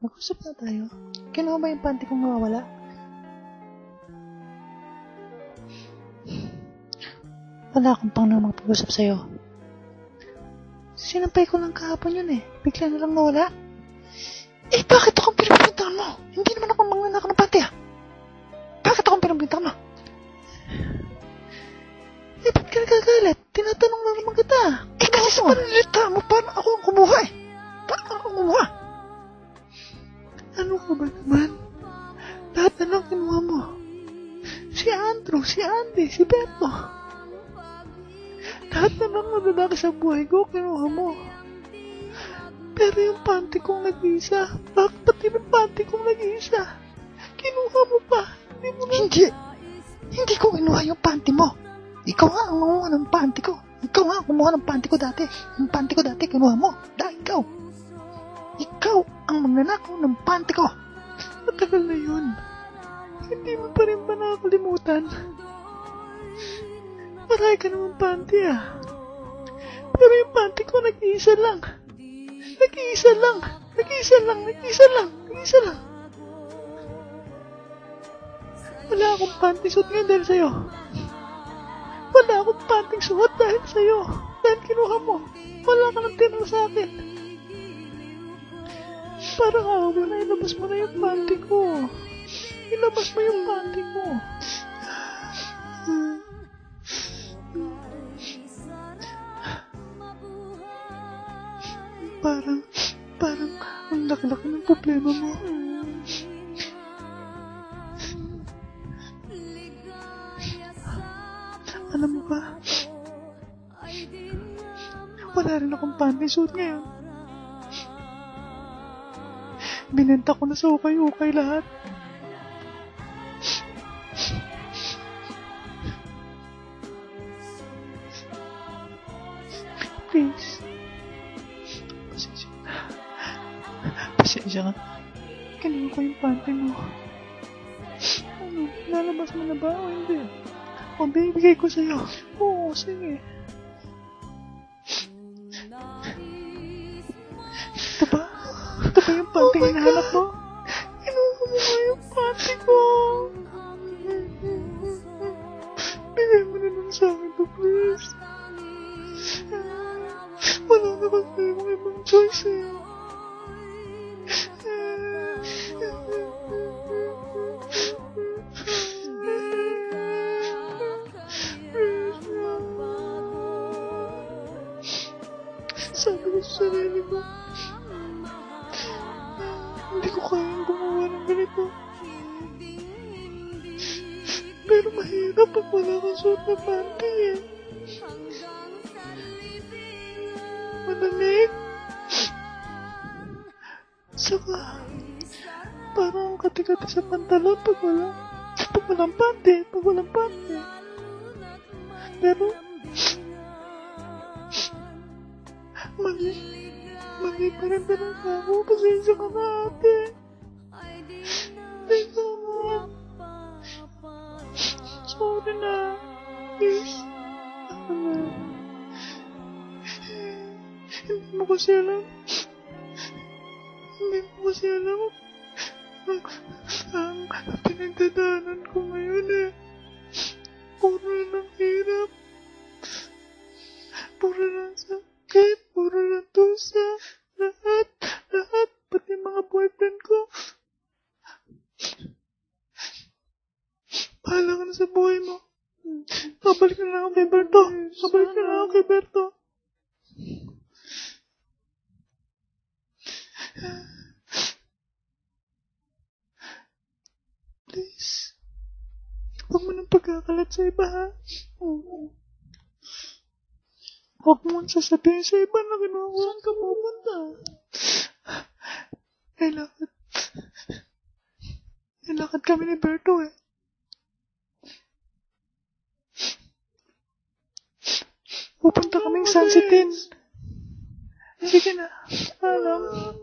Mag-usap na tayo. Kinuha ba yung panty kong mawawala? Wala akong pang na mag-usap sa'yo. Sinampay ko lang kahapon yun eh. Bigla na lang nawala. Eh, bakit akong pinagbintangan mo? Hindi naman ako mangnanakaw ng panty ah. Bakit akong pinagbintangan mo? Eh, ba't ka nagagalit? Tinatanong lang naman kita. Eh, kasi sa panalita mo, parang ako ang kumuha eh. Parang ako ang kumuha. Ano ka ba naman? Lahat na lang kinuha mo. Si Andrew, si Andy, si Beto. Lahat na lang nadadaki sa buhay ko, kinuha mo. Pero yung panty kong nag-iisa, bakit pati yung panty kong nag-iisa? Kinuha mo pa. Hindi ko kinuha yung panty mo. Ikaw nga ang kumuha ng panty ko. Ikaw nga ang kumuha ng panty ko dati. Yung panty ko dati, kinuha mo. Dahil ikaw. Ikaw ang magnanakaw ng panty ko. Matagal na yun. Hindi mo pa rin ba nakakalimutan? Maray ka naman panty ah. Pero yung panty ko nag-iisa lang. Nag-iisa lang. Wala akong panty suot ngayon dahil sa'yo. Wala akong panty suot dahil sa'yo. Dahil kinuha mo. Wala ka nang tinang sa akin. Parang awa na, ilabas mo na yung panty ko. Ilabas mo yung panty ko. Parang ang laki-laki ng problema mo. Alam mo ba? Wala rin akong panty suit ngayon. Binenta ko na sa ukay-ukay lahat. Please. Pasensya na. Kinuha ko yung panty mo. Ano, lalabas mo na ba o hindi? O, bibigay ko sa'yo. Oo, sige. Ito ba? Ito ba yung panty hinahanap mo? Kinuha mo nga yung panty ko. Bigay mo na lang sa akin to, please. Wala na kasi akong ibang choice eh. Sabi ko sa sarili ko, hindi ko kayang gumawa ng ganito. Pero mahirap pag wala kang suot na panty eh. Malamig. Saka, parang kati-kati sa pantalon pag walang panty. Pero, mali pa rin talaga ako. Pasensya ka na, ate. Please, naman. Sorry na. Please. Hindi mo kasi alam ang pinagdadaanan ko ngayon eh. Puro lang hirap. Puro lang sakit. Puro lang tusa. Lahat. Pati mga boyfriend ko. Bahala ka na sa buhay mo. Babalik na lang ako kay Berto. Please. Huwag mo nang pagkakalat sa iba, ha? Huwag mo nang sasabihin sa iba na kinuha ko. Saan ka pupunta? May lakad kami ni Berto eh. Pupunta kaming Sunsetin. Sige na. Alam.